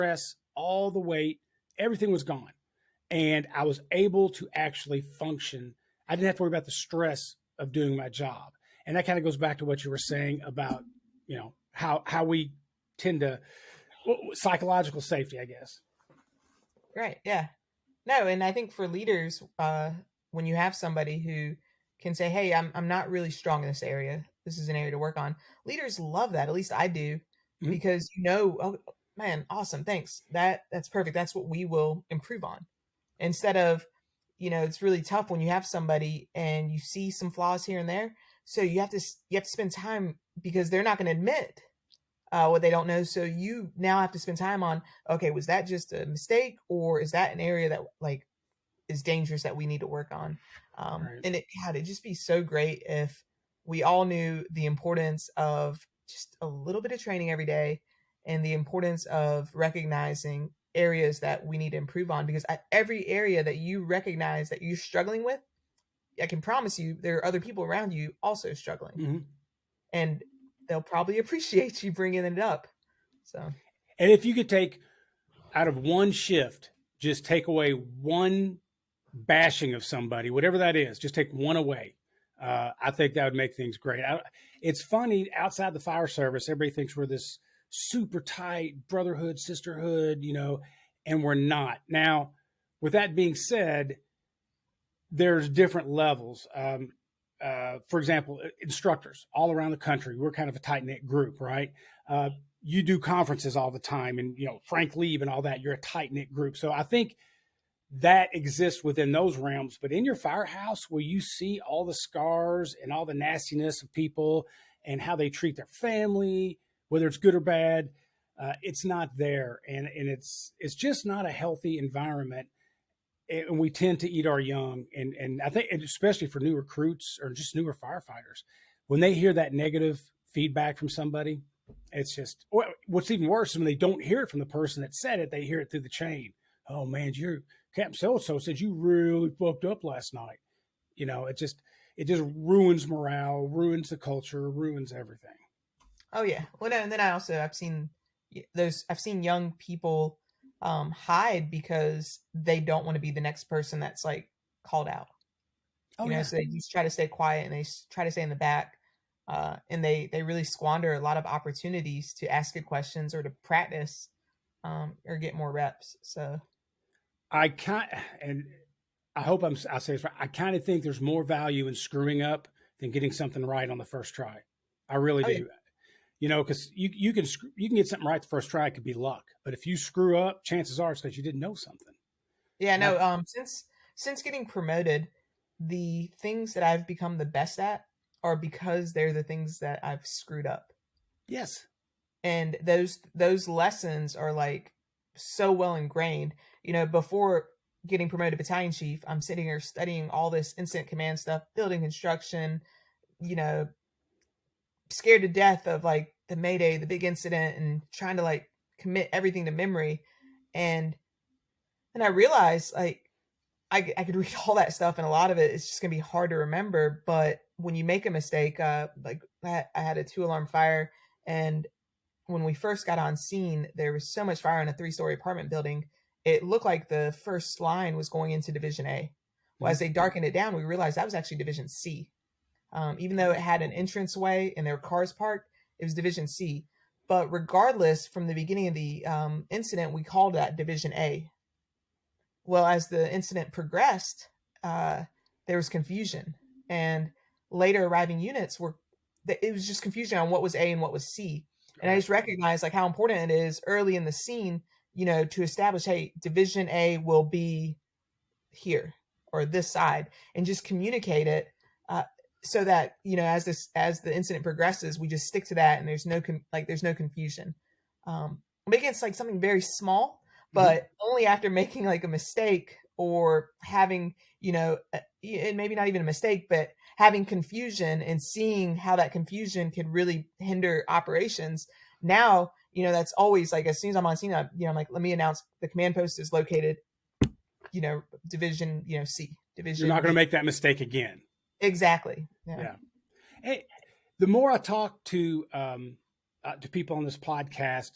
stress, all the weight, everything was gone. And I was able to actually function. I didn't have to worry about the stress of doing my job. And that kind of goes back to what you were saying about, how we tend to psychological safety, I guess. Right. Yeah. No, and I think for leaders, when you have somebody who can say, "Hey, I'm not really strong in this area. This is an area to work on." Leaders love that. At least I do, Mm-hmm. because oh man, awesome, thanks. That's perfect. That's what we will improve on. Instead of, it's really tough when you have somebody and you see some flaws here and there. So you have to spend time, because they're not going to admit what they don't know. So you now have to spend time on, okay, was that just a mistake, or is that an area that like is dangerous that we need to work on? Right. And it'd just be so great if we all knew the importance of just a little bit of training every day, and the importance of recognizing areas that we need to improve on, because at every area that you recognize that you're struggling with, I can promise you there are other people around you also struggling. Mm-hmm. And they'll probably appreciate you bringing it up. So, and if you could take out of one shift, just take away one bashing of somebody, whatever that is, just take one away. I think that would make things great. It's funny, outside the fire service, everybody thinks we're this super tight brotherhood, sisterhood, and we're not. Now, with that being said, there's different levels. For example, instructors all around the country, we're kind of a tight knit group, right? You do conferences all the time, and Frank Lieb and all that. You're a tight knit group, so I think that exists within those realms. But in your firehouse, where you see all the scars and all the nastiness of people and how they treat their family, whether it's good or bad, it's not there, and it's just not a healthy environment. And we tend to eat our young, and I think, and especially for new recruits or just newer firefighters, when they hear that negative feedback from somebody, it's just, what's even worse is when they don't hear it from the person that said it, they hear it through the chain. Oh man, Captain so-and-so said you really fucked up last night. It just ruins morale, ruins the culture, ruins everything. oh yeah. Well, and then I've seen young people hide because they don't want to be the next person that's like called out. Oh yeah. So they just try to stay quiet, and they try to stay in the back, and they really squander a lot of opportunities to ask good questions or to practice, or get more reps. So and I hope I say this right. I kind of think there's more value in screwing up than getting something right on the first try. I really oh yeah, do. Because you can get something right the first try. It could be luck, but if you screw up, chances are it's because you didn't know something. yeah. And I, No, since getting promoted, the things that I've become the best at are because they're the things that I've screwed up. yes, And those lessons are like so well ingrained. Before getting promoted to battalion chief, I'm sitting here studying all this incident command stuff, building construction, you know scared to death of like the mayday, the big incident, and trying to like commit everything to memory. And I realized like I could read all that stuff, and a lot of it is just gonna be hard to remember. But when you make a mistake, like I had a 2 alarm fire, and when we first got on scene, there was so much fire in a 3-story apartment building. It looked like the first line was going into Division A. Well, as they darkened it down, we realized that was actually Division C. Even though it had an entranceway and there were cars parked, it was Division C. But regardless, from the beginning of the incident, we called that Division A. Well, as the incident progressed, there was confusion, and later arriving units it was just confusion on what was A and what was C. And I just recognized like how important it is early in the scene, to establish, hey, Division A will be here or this side, and just communicate it, so that as the incident progresses, we just stick to that, and there's no confusion. Maybe it's like something very small, but only after making like a mistake, or having and maybe not even a mistake, but having confusion and seeing how that confusion could really hinder operations. Now that's always like, as soon as I'm on scene, I'm like, let me announce the command post is located Division C. Division you're not going to B. make that mistake again. Exactly. Yeah. Hey, the more I talk to people on this podcast,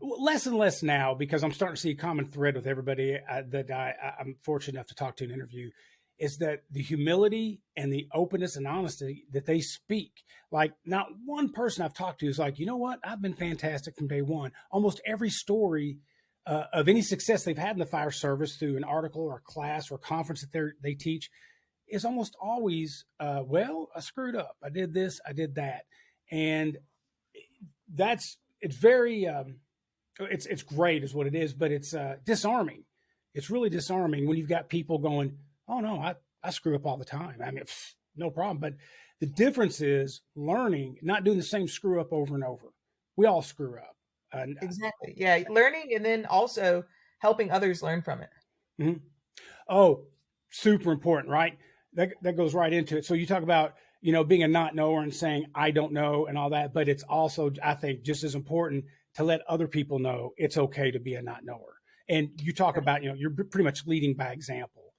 less and less now, because I'm starting to see a common thread with everybody that I'm fortunate enough to talk to and interview, is that the humility and the openness and honesty that they speak. Like, not one person I've talked to is like, you know what, I've been fantastic from day one. Almost every story of any success they've had in the fire service through an article or class or conference that they teach is almost always, well, I screwed up. I did this, I did that. And it's very, it's great is what it is, but it's disarming. It's really disarming when you've got people going, oh no, I screw up all the time. I mean, no problem. But the difference is learning, not doing the same screw up over and over. We all screw up. Exactly. Yeah. Learning, and then also helping others learn from it. Mm-hmm. Oh, super important, right? That goes right into it. So you talk about, being a not knower and saying, I don't know and all that, but it's also, I think, just as important to let other people know it's okay to be a not knower. And you talk about, you're pretty much leading by example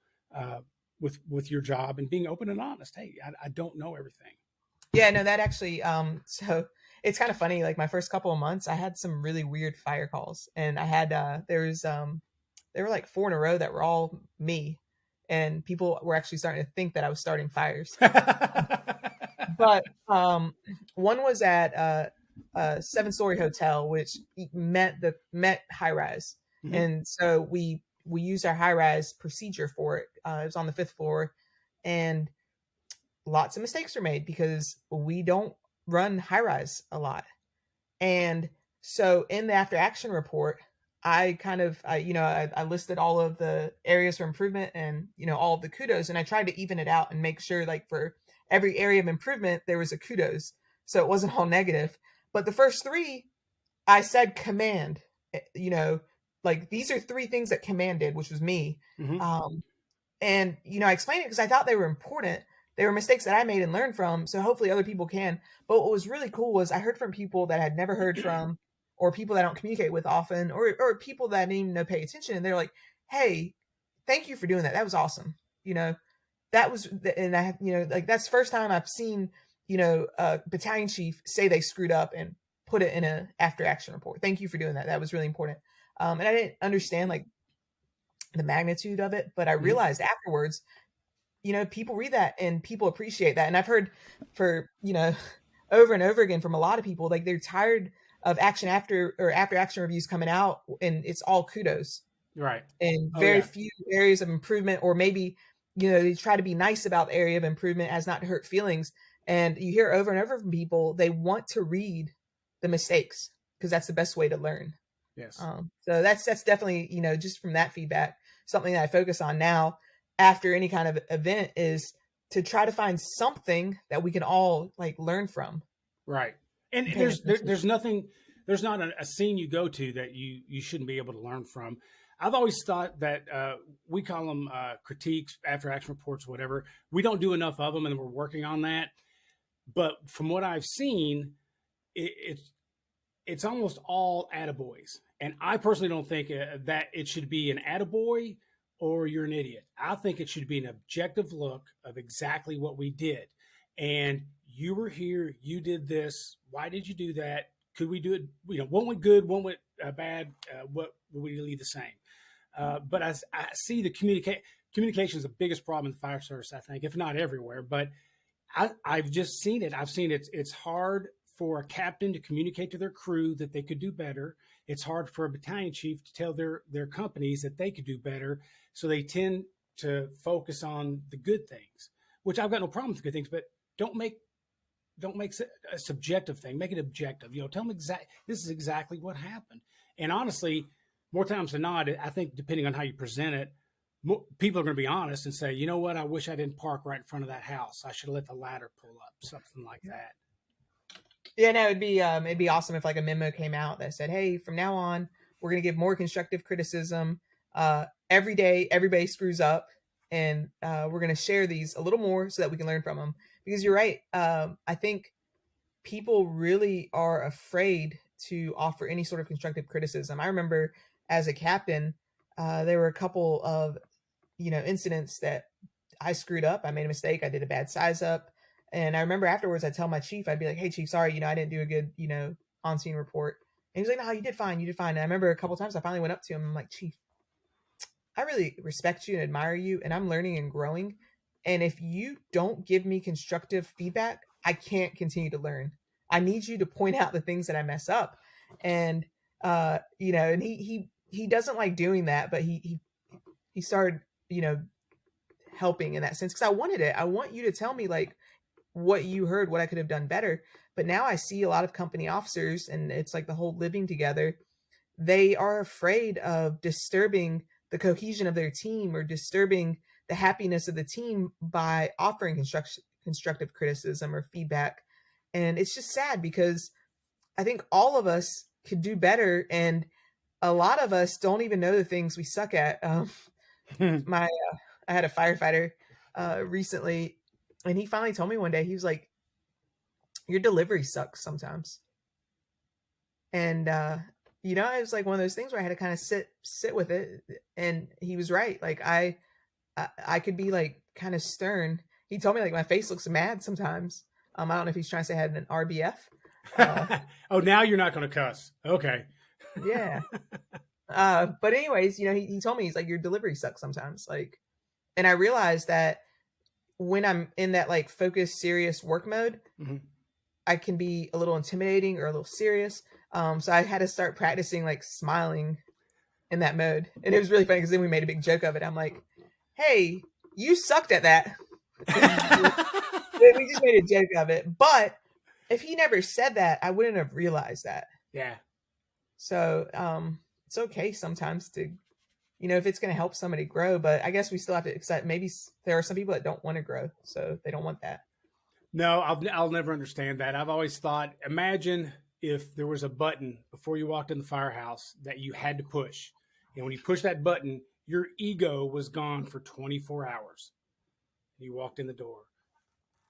with your job and being open and honest. Hey, I don't know everything. Yeah, no, that actually, so it's kind of funny. Like my first couple of months, I had some really weird fire calls, and I had, there were like 4 in a row that were all me, and people were actually starting to think that I was starting fires. But one was at a 7-story hotel, which met high rise. Mm-hmm. And so we used our high rise procedure for it. It was on the 5th floor, and lots of mistakes were made because we don't run high rise a lot. And so in the after action report, I kind of, I listed all of the areas for improvement and, all of the kudos, and I tried to even it out and make sure, like, for every area of improvement, there was a kudos. So it wasn't all negative. But the first 3, I said command, like, these are 3 things that command did, which was me. Mm-hmm. And, I explained it because I thought they were important. They were mistakes that I made and learned from. So hopefully other people can. But what was really cool was I heard from people that I had never heard from, or people that I don't communicate with often, or people that I didn't even know pay attention. And they're like, hey, thank you for doing that. That was awesome. That was, and I, like, that's the first time I've seen, a battalion chief say they screwed up and put it in a after action report. Thank you for doing that. That was really important. And I didn't understand, like, the magnitude of it, but I realized afterwards, people read that and people appreciate that. And I've heard for, over and over again from a lot of people, like, they're tired of after action reviews coming out and it's all kudos. Right. And very few areas of improvement, or maybe, they try to be nice about the area of improvement as not to hurt feelings. And you hear over and over from people, they want to read the mistakes because that's the best way to learn. Yes. So that's definitely, just from that feedback, something that I focus on now after any kind of event is to try to find something that we can all, like, learn from. Right. And there's nothing, there's not a scene you go to that you shouldn't be able to learn from. I've always thought that we call them critiques, after action reports, whatever. We don't do enough of them, and we're working on that. But from what I've seen, it's almost all attaboys. And I personally don't think that it should be an attaboy or you're an idiot. I think it should be an objective look of exactly what we did. And you were here, you did this. Why did you do that? Could we do it? One went good, one went bad. What would we leave the same? But I see the communication is the biggest problem in the fire service, I think, if not everywhere. But I've just seen it. I've seen it. It's hard for a captain to communicate to their crew that they could do better. It's hard for a battalion chief to tell their companies that they could do better. So they tend to focus on the good things, which I've got no problem with the good things, but don't make a subjective thing. Make it objective. Tell them this is exactly what happened. And honestly, more times than not, I think depending on how you present it, people are going to be honest and say, you know what, I wish I didn't park right in front of that house. I should have let the ladder pull up, something like that. Yeah, no, it'd be awesome if, like, a memo came out that said, hey, from now on, we're going to give more constructive criticism. Every day, everybody screws up, and we're going to share these a little more so that we can learn from them. Because you're right. I think people really are afraid to offer any sort of constructive criticism. I remember as a captain, there were a couple of, incidents that I screwed up. I made a mistake. I did a bad size up. And I remember afterwards, I'd tell my chief, I'd be like, hey, chief, sorry, I didn't do a good, on-scene report. he's like, no, you did fine. You did fine. And I remember a couple of times I finally went up to him. I'm like, Chief, I really respect you and admire you, and I'm learning and growing. And if you don't give me constructive feedback, I can't continue to learn. I need you to point out the things that I mess up. And and he doesn't like doing that, but he started, helping in that sense, because I wanted it. I want you to tell me like what you heard, what I could have done better. But now I see a lot of company officers, and it's like the whole living together. They are afraid of disturbing the cohesion of their team or disturbing the happiness of the team by offering constructive criticism or feedback. And it's just sad because I think all of us could do better. And a lot of us don't even know the things we suck at. I had a firefighter recently, and he finally told me one day, he was like, your delivery sucks sometimes. And it was like one of those things where I had to kind of sit with it. And he was right. Like I could be like kind of stern. He told me like my face looks mad sometimes. I don't know if he's trying to say I had an RBF. Oh, now you're not going to cuss. Okay. Yeah. But anyways, he told me, he's like, your delivery sucks sometimes. Like, and I realized that when I'm in that like focused, serious work mode, mm-hmm. I can be a little intimidating or a little serious. So I had to start practicing like smiling in that mode. And it was really funny because then we made a big joke of it. I'm like, hey, you sucked at that. We just made a joke of it. But if he never said that, I wouldn't have realized that. Yeah. So it's okay sometimes to, if it's going to help somebody grow. But I guess we still have to accept maybe there are some people that don't want to grow, so they don't want that. No, I'll never understand that. I've always thought, imagine if there was a button before you walked in the firehouse that you had to push. And when you push that button, your ego was gone for 24 hours. You walked in the door.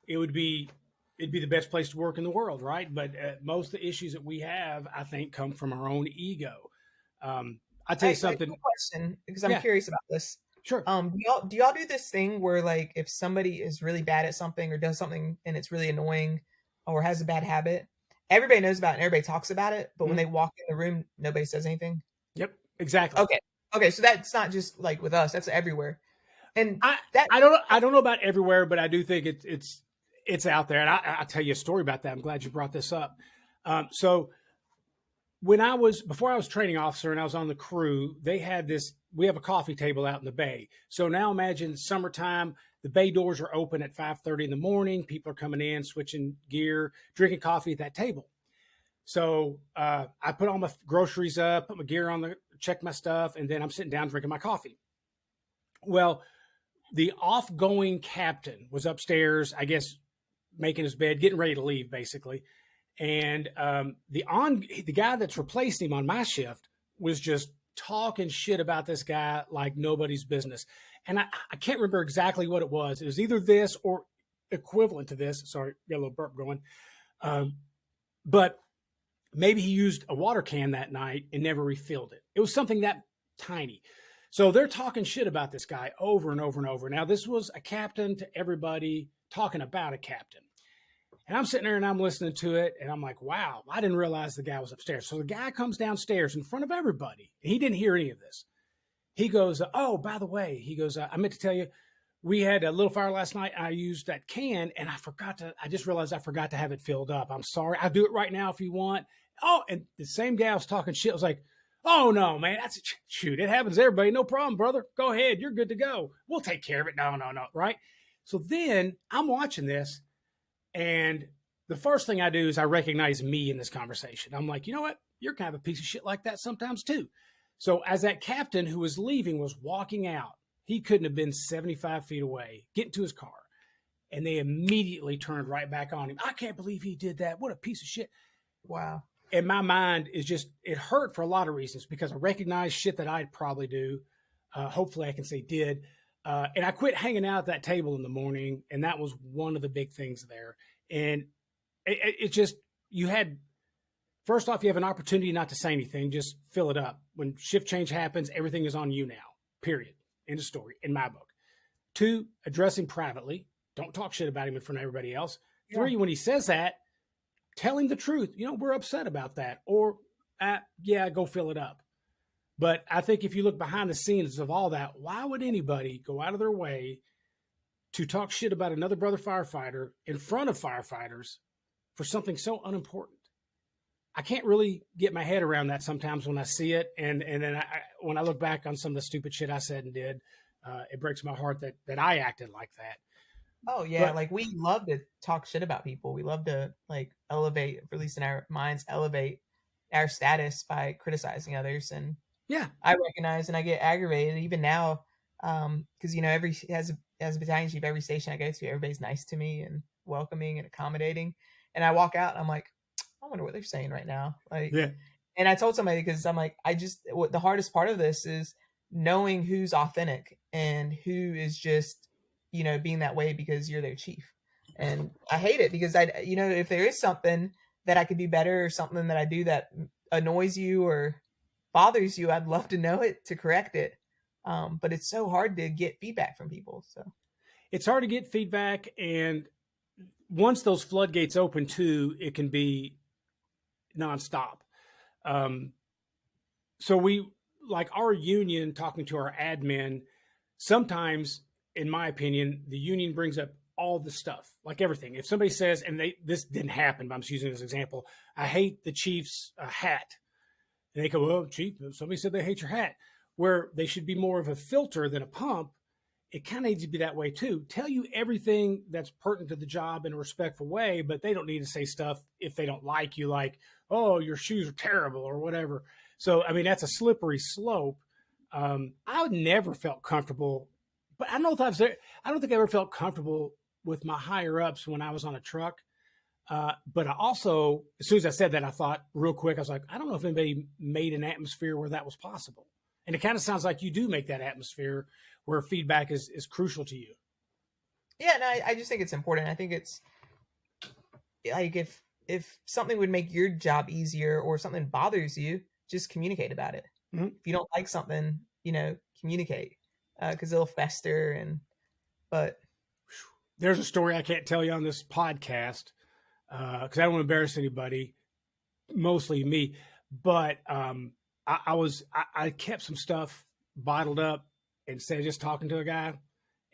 It'd be the best place to work in the world, right? But most of the issues that we have, I think, come from our own ego. I'll tell you something. I have a question, because I'm curious about this. Sure. Do y'all do this thing where like if somebody is really bad at something or does something and it's really annoying or has a bad habit, everybody knows about it and everybody talks about it, but when they walk in the room, nobody says anything? Yep, exactly. Okay, so that's not just like with us; that's everywhere. And I don't know about everywhere, but I do think it's out there. And I'll tell you a story about that. I'm glad you brought this up. So before I was training officer and I was on the crew, we have a coffee table out in the bay. So now imagine summertime, the bay doors are open at 5:30 in the morning. People are coming in, switching gear, drinking coffee at that table. So I put all my groceries up, put my gear on check my stuff, and then I'm sitting down drinking my coffee. Well, the off-going captain was upstairs, I guess, making his bed, getting ready to leave, basically. And the guy that's replaced him on my shift was just talking shit about this guy like nobody's business. And I can't remember exactly what it was. It was either this or equivalent to this. Sorry, got a little burp going. But maybe he used a water can that night and never refilled it. It was something that tiny. So they're talking shit about this guy over and over and over. Now, this was a captain to everybody talking about a captain. And I'm sitting there and I'm listening to it. And I'm like, wow, I didn't realize the guy was upstairs. So the guy comes downstairs in front of everybody. And he didn't hear any of this. He goes, oh, by the way, he goes, I meant to tell you, we had a little fire last night. I used that can and I just realized I forgot to have it filled up. I'm sorry. I'll do it right now if you want. Oh, and the same guy was talking shit. I was like, oh no, man, shoot. It happens to everybody. No problem, brother. Go ahead. You're good to go. We'll take care of it. No. Right. So then I'm watching this. And the first thing I do is I recognize me in this conversation. I'm like, you know what? You're kind of a piece of shit like that sometimes too. So as that captain who was leaving was walking out, he couldn't have been 75 feet away, getting to his car. And they immediately turned right back on him. I can't believe he did that. What a piece of shit. Wow. And my mind is just, it hurt for a lot of reasons because I recognize shit that I'd probably do. Hopefully I can say did. And I quit hanging out at that table in the morning. And that was one of the big things there. And it just, first off, you have an opportunity not to say anything, just fill it up. When shift change happens, everything is on you now, period. End of story, in my book. 2, address him privately. Don't talk shit about him in front of everybody else. 3, when he says that, tell him the truth. You know, we're upset about that. Or Yeah, go fill it up. But I think if you look behind the scenes of all that, why would anybody go out of their way to talk shit about another brother firefighter in front of firefighters for something so unimportant? I can't really get my head around that sometimes when I see it. And then when I look back on some of the stupid shit I said and did, it breaks my heart that I acted like that. Oh yeah, But like we love to talk shit about people. We love to like elevate, or at least in our minds, elevate our status by criticizing others. And yeah, I recognize and I get aggravated even now, because every as a battalion chief, every station I go to, everybody's nice to me and welcoming and accommodating. And I walk out and I'm like, I wonder what they're saying right now. Like, yeah, and I told somebody, because I'm like, what the hardest part of this is knowing who's authentic and who is just, being that way because you're their chief. And I hate it because if there is something that I could do better, or something that I do that annoys you or bothers you, I'd love to know it to correct it. But it's so hard to get feedback from people. So it's hard to get feedback. And once those floodgates open too, it can be nonstop. So we, like our union, talking to our admin, sometimes, in my opinion, the union brings up all the stuff, like everything. If somebody says, and this didn't happen, but I'm just using this example, I hate the Chiefs hat. And they go, well, Chief, somebody said they hate your hat. Where they should be more of a filter than a pump, it kind of needs to be that way too. Tell you everything that's pertinent to the job in a respectful way, but they don't need to say stuff if they don't like you, like, oh, your shoes are terrible or whatever. So, I mean, that's a slippery slope. I would never felt comfortable, but I don't know if I don't think I ever felt comfortable with my higher ups when I was on a truck. But I also, as soon as I said that, I thought real quick, I was like, I don't know if anybody made an atmosphere where that was possible. And it kind of sounds like you do make that atmosphere where feedback is crucial to you. yeah, and I just think it's important. I think it's like if something would make your job easier or something bothers you, just communicate about it. Mm-hmm. If you don't like something, communicate, because it'll fester. But there's a story I can't tell you on this podcast because I don't want to embarrass anybody, mostly me. But I kept some stuff bottled up instead of just talking to a guy,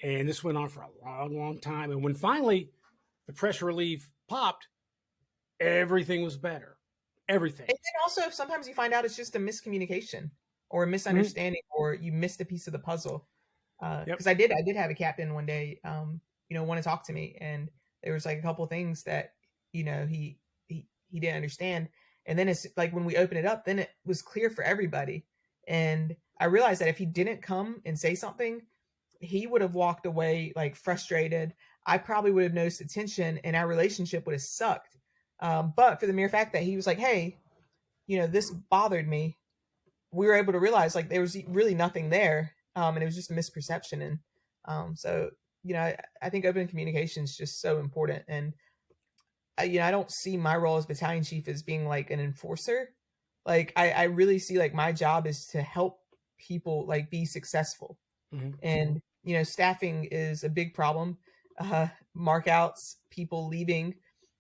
and this went on for a long, long time. And when finally the pressure relief popped, everything was better. Everything. And then also sometimes you find out it's just a miscommunication or a misunderstanding, or you missed a piece of the puzzle. Because I did have a captain one day, want to talk to me, and there was like a couple of things that he didn't understand, and then it's like when we opened it up, then it was clear for everybody, and I realized that if he didn't come and say something, he would have walked away like frustrated. I probably would have noticed the tension, and our relationship would have sucked. But for the mere fact that he was like, hey, this bothered me, we were able to realize like there was really nothing there. And it was just a misperception. And so, I think open communication is just so important. And, I don't see my role as battalion chief as being like an enforcer. Like, I really see like my job is to help people like be successful. Mm-hmm. And, staffing is a big problem. Markouts, people leaving.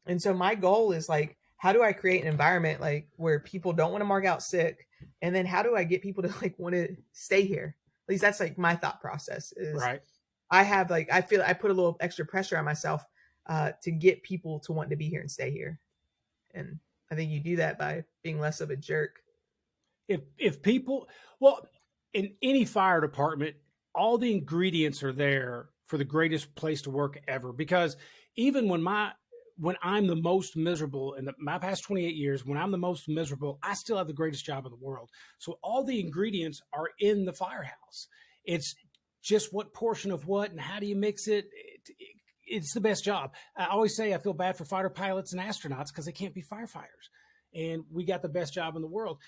And so my goal is like, how do I create an environment like where people don't want to mark out sick? And then how do I get people to like want to stay here? At least that's like my thought process is right. I feel I put a little extra pressure on myself to get people to want to be here and stay here. And I think you do that by being less of a jerk. If people, well, in any fire department, all the ingredients are there for the greatest place to work ever. Because even when I'm the most miserable in my past 28 years, when I'm the most miserable, I still have the greatest job in the world. So all the ingredients are in the firehouse. It's just what portion of what and how do you mix it? It's the best job. I always say I feel bad for fighter pilots and astronauts because they can't be firefighters. And we got the best job in the world.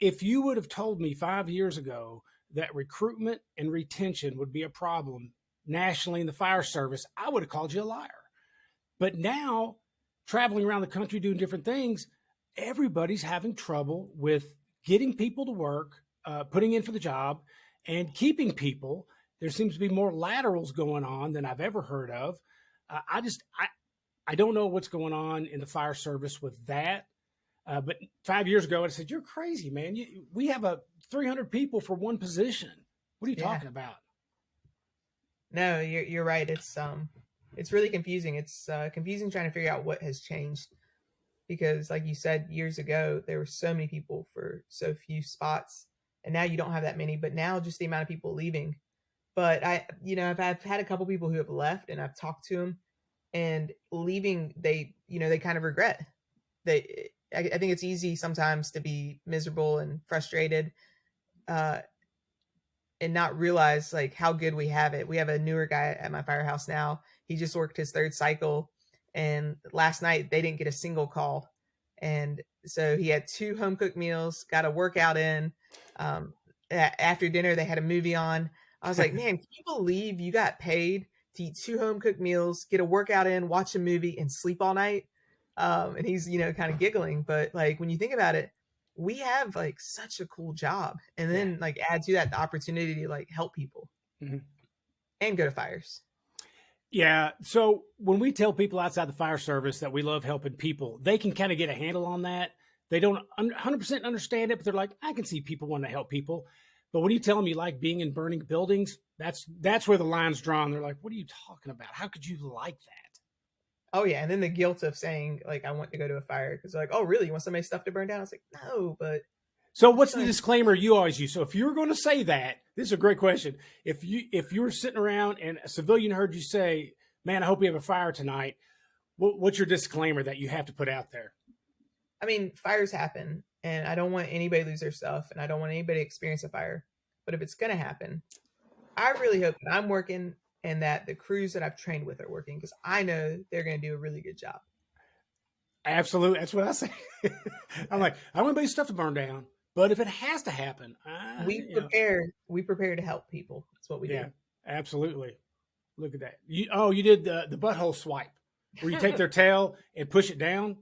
If you would have told me 5 years ago that recruitment and retention would be a problem nationally in the fire service, I would have called you a liar. But now, traveling around the country doing different things, everybody's having trouble with getting people to work, putting in for the job, and keeping people. There seems to be more laterals going on than I've ever heard of. I don't know what's going on in the fire service with that. But 5 years ago, I said, "You're crazy, man. We have 300 people for one position. What are you talking about?" No, you're right. It's really confusing. It's confusing trying to figure out what has changed because, like you said, years ago there were so many people for so few spots, and now you don't have that many. But now just the amount of people leaving. But I've had a couple people who have left, and I've talked to them, and leaving, they kind of regret. I think it's easy sometimes to be miserable and frustrated, uh, and not realize like how good we have it. We have a newer guy at my firehouse now. He just worked his third cycle, and last night they didn't get a single call, and so he had 2 home cooked meals, got a workout in. After dinner, they had a movie on. I was like, man, can you believe you got paid to eat 2 home cooked meals, get a workout in, watch a movie, and sleep all night? And he's kind of giggling, but like when you think about it, we have like such a cool job, and then like add to that the opportunity to like help people and go to fires. Yeah. So when we tell people outside the fire service that we love helping people, they can kind of get a handle on that. They don't 100% understand it, but they're like, I can see people want to help people. But when you tell them you like being in burning buildings, that's where the line's drawn. They're like, what are you talking about? How could you like that? Oh yeah, and then the guilt of saying like I want to go to a fire because they're like, oh really, you want somebody's stuff to burn down? It's like, no, but so what's the disclaimer you always use? So if you're going to say that, this is a great question. If you were sitting around and a civilian heard you say, man, I hope we have a fire tonight, what's your disclaimer that you have to put out there? I mean, fires happen, and I don't want anybody to lose their stuff, and I don't want anybody to experience a fire. But if it's going to happen, I really hope that I'm working and that the crews that I've trained with are working, because I know they're going to do a really good job. Absolutely. That's what I say. I'm like, I want anybody's stuff to burn down, but if it has to happen, we prepare to help people. That's what we do. Absolutely. Look at that. You did the butthole swipe where you take their tail and push it down.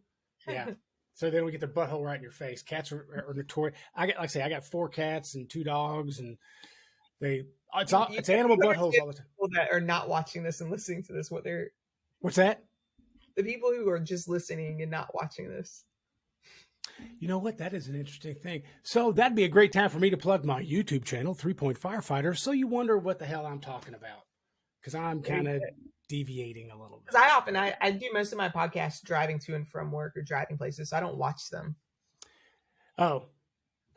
Yeah. So they don't get their butthole right in your face. Cats are notorious. I got 4 cats and 2 dogs, and it's animal buttholes all the time. People that are not watching this and listening to this, what's that? The people who are just listening and not watching this. You know what? That is an interesting thing. So that'd be a great time for me to plug my YouTube channel, 3-Point Firefighter. So you wonder what the hell I'm talking about, because I'm kind of deviating a little bit. Because I do most of my podcasts driving to and from work or driving places, so I don't watch them. Oh,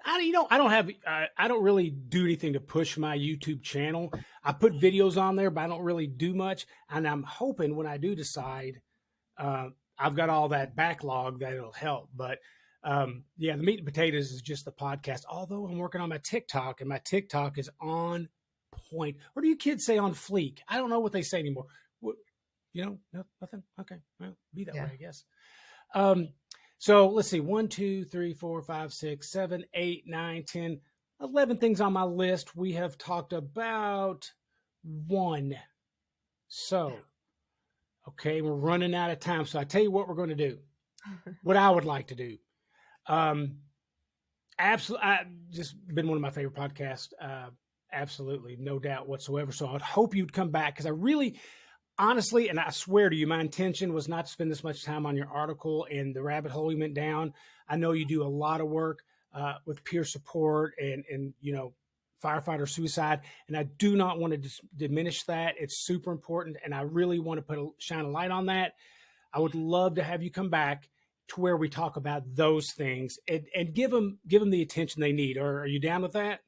I don't really do anything to push my YouTube channel. I put videos on there, but I don't really do much. And I'm hoping when I do decide, I've got all that backlog that it'll help. But the meat and potatoes is just the podcast. Although I'm working on my TikTok, and my TikTok is on point. Or do you kids say on fleek? I don't know what they say anymore. No, nothing. Okay, well, be that way, I guess. So let's see, 1, 2, 3, 4, 5, 6, 7, 8, 9, 10, 11 things on my list. We have talked about 1. So, okay, we're running out of time. So I tell you what we're going to do. What I would like to do. Absolutely, just been one of my favorite podcasts. Absolutely, no doubt whatsoever. So I would hope you'd come back, because I really, honestly, and I swear to you, my intention was not to spend this much time on your article and the rabbit hole you went down. I know you do a lot of work with peer support and firefighter suicide, and I do not want to diminish that. It's super important, and I really want to shine a light on that. I would love to have you come back to where we talk about those things and give them the attention they need. Or are you down with that?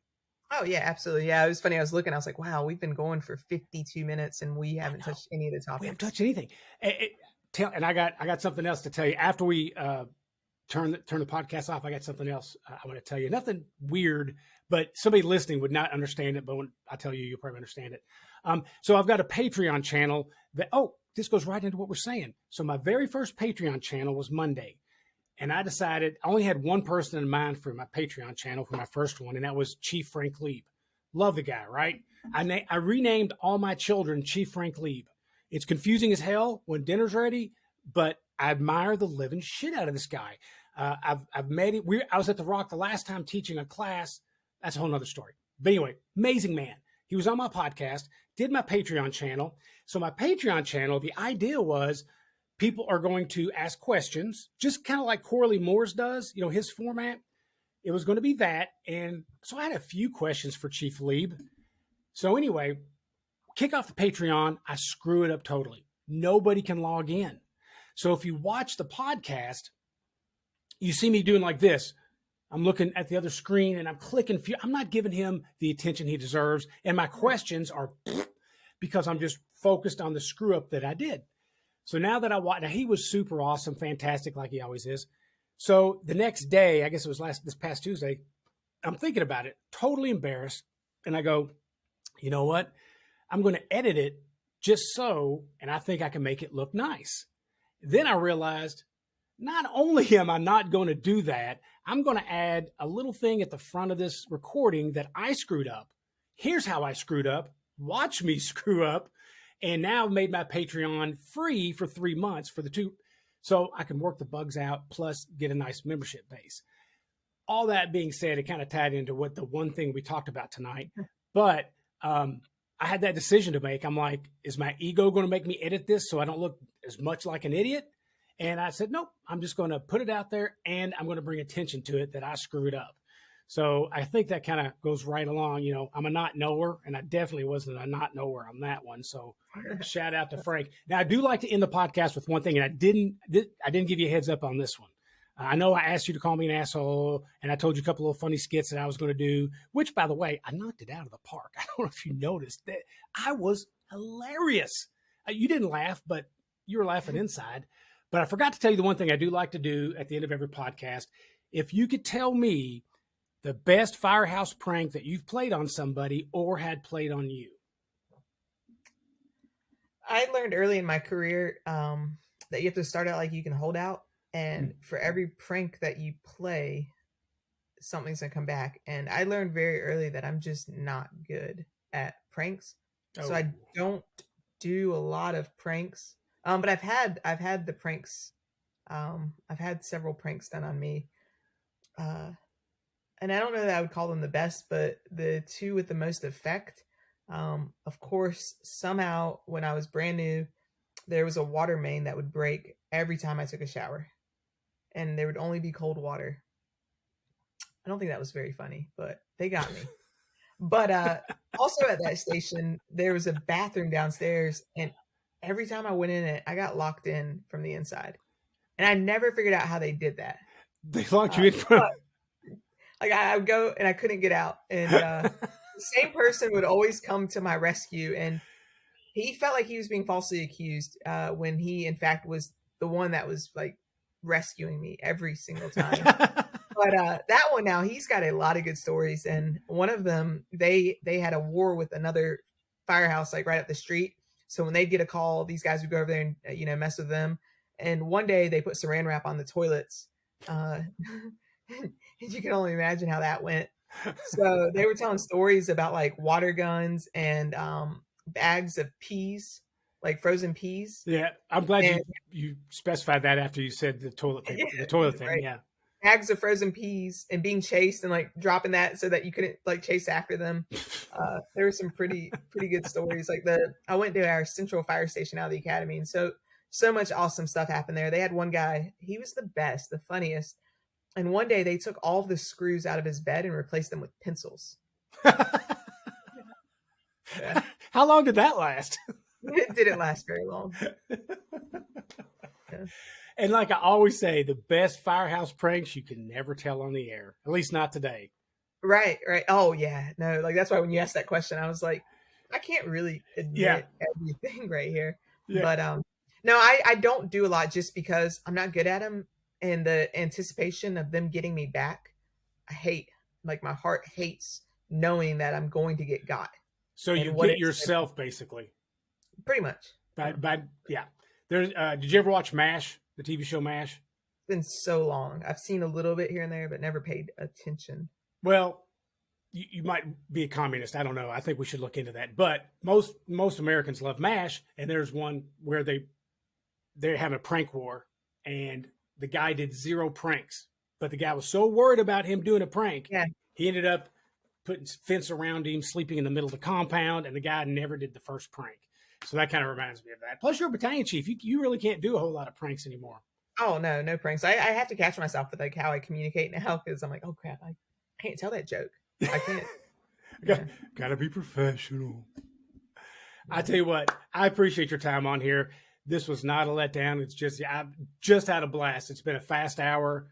Oh yeah, absolutely. Yeah, it was funny. I was looking. I was like, "Wow, we've been going for 52 minutes, and we haven't touched any of the topics." We haven't touched anything. And I got something else to tell you after we turn the podcast off. I got something else I want to tell you. Nothing weird, but somebody listening would not understand it. But when I tell you, you'll probably understand it. So I've got a Patreon channel that. Oh, this goes right into what we're saying. So my very first Patreon channel was Monday. And I decided I only had one person in mind for my Patreon channel for my first one, and that was Chief Frank Lieb. Love the guy, right? I renamed all my children Chief Frank Lieb. It's confusing as hell when dinner's ready, but I admire the living shit out of this guy. I've met him. I was at the Rock the last time teaching a class. That's a whole nother story. But anyway, amazing man. He was on my podcast, did my Patreon channel. So my Patreon channel, the idea was people are going to ask questions, just kind of like Corley Moore's does, his format. It was going to be that. And so I had a few questions for Chief Lieb. So anyway, kick off the Patreon. I screw it up totally. Nobody can log in. So if you watch the podcast, you see me doing like this. I'm looking at the other screen and I'm clicking. I'm not giving him the attention he deserves. And my questions are because I'm just focused on the screw up that I did. So now that I watch, now he was super awesome, fantastic, like he always is. So the next day, I guess it was this past Tuesday, I'm thinking about it, totally embarrassed. And I go, you know what? I'm going to edit it just so, and I think I can make it look nice. Then I realized not only am I not going to do that, I'm going to add a little thing at the front of this recording that I screwed up. Here's how I screwed up. Watch me screw up. And now I've made my Patreon free for 3 months for the 2, so I can work the bugs out, plus get a nice membership base. All that being said, it kind of tied into what the one thing we talked about tonight. But I had that decision to make. I'm like, is my ego going to make me edit this so I don't look as much like an idiot? And I said, nope, I'm just going to put it out there and I'm going to bring attention to it that I screwed up. So I think that kind of goes right along. I'm a not knower, and I definitely wasn't a not knower on that one. So shout out to Frank. Now I do like to end the podcast with one thing, and I didn't give you a heads up on this one. I know I asked you to call me an asshole, and I told you a couple of funny skits that I was going to do, which, by the way, I knocked it out of the park. I don't know if you noticed that I was hilarious. You didn't laugh, but you were laughing inside. But I forgot to tell you the one thing I do like to do at the end of every podcast. If you could tell me the best firehouse prank that you've played on somebody or had played on you. I learned early in my career that you have to start out like you can hold out. And for every prank that you play, something's going to come back. And I learned very early that I'm just not good at pranks. Oh. So I don't do a lot of pranks. But I've had the pranks. I've had several pranks done on me. And I don't know that I would call them the best, but the 2 with the most effect. Of course, somehow when I was brand new, there was a water main that would break every time I took a shower. And there would only be cold water. I don't think that was very funny, but they got me. But also at that station, there was a bathroom downstairs. And every time I went in it, I got locked in from the inside. And I never figured out how they did that. They locked you in from... Like I would go and I couldn't get out. And the same person would always come to my rescue. And he felt like he was being falsely accused when he, in fact, was the one that was like rescuing me every single time. But that one now, he's got a lot of good stories. And one of them, they had a war with another firehouse like right up the street. So when they'd get a call, these guys would go over there and, mess with them. And one day they put saran wrap on the toilets. You can only imagine how that went. So they were telling stories about like water guns and bags of peas, like frozen peas. Yeah, I'm glad you specified that after you said the toilet paper, the toilet thing. Right. Yeah, bags of frozen peas and being chased and like dropping that so that you couldn't like chase after them. There were some pretty good stories. Like I went to our central fire station out of the academy, and so much awesome stuff happened there. They had one guy, he was the best, the funniest. And one day they took all of the screws out of his bed and replaced them with pencils. Yeah. How long did that last? It didn't last very long. Yeah. And like I always say, the best firehouse pranks you can never tell on the air, at least not today. Right. Oh yeah. No, like that's why when you asked that question, I was like, I can't really admit everything right here. Yeah. But no, I don't do a lot just because I'm not good at them. And the anticipation of them getting me back, I hate, like my heart hates knowing that I'm going to get got. So you get yourself basically. Pretty much. But yeah. There's did you ever watch MASH, the TV show MASH? It's been so long. I've seen a little bit here and there, but never paid attention. Well, you might be a communist. I don't know. I think we should look into that. But most Americans love MASH, and there's one where they have a prank war, and the guy did 0 pranks, but the guy was so worried about him doing a prank. Yeah. He ended up putting fence around him, sleeping in the middle of the compound, and the guy never did the first prank. So that kind of reminds me of that. Plus, you're a battalion chief. You really can't do a whole lot of pranks anymore. Oh no, no pranks. I have to catch myself with like how I communicate now because I'm like, oh crap, I can't tell that joke. I can't. Yeah. Gotta be professional. I tell you what, I appreciate your time on here. This was not a letdown. It's just I've just had a blast. It's been a fast hour,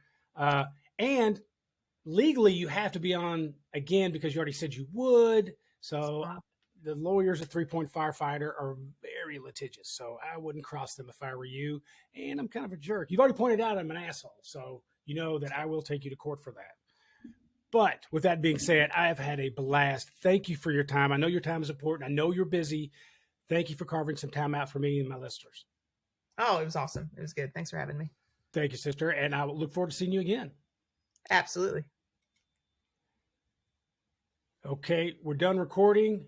and legally you have to be on again because you already said you would. So the lawyers at 3 Point Firefighter are very litigious. So I wouldn't cross them if I were you. And I'm kind of a jerk. You've already pointed out I'm an asshole. So you know that I will take you to court for that. But with that being said, I have had a blast. Thank you for your time. I know your time is important. I know you're busy. Thank you for carving some time out for me and my listeners. Oh, it was awesome. It was good. Thanks for having me. Thank you, sister. And I will look forward to seeing you again. Absolutely. Okay, we're done recording.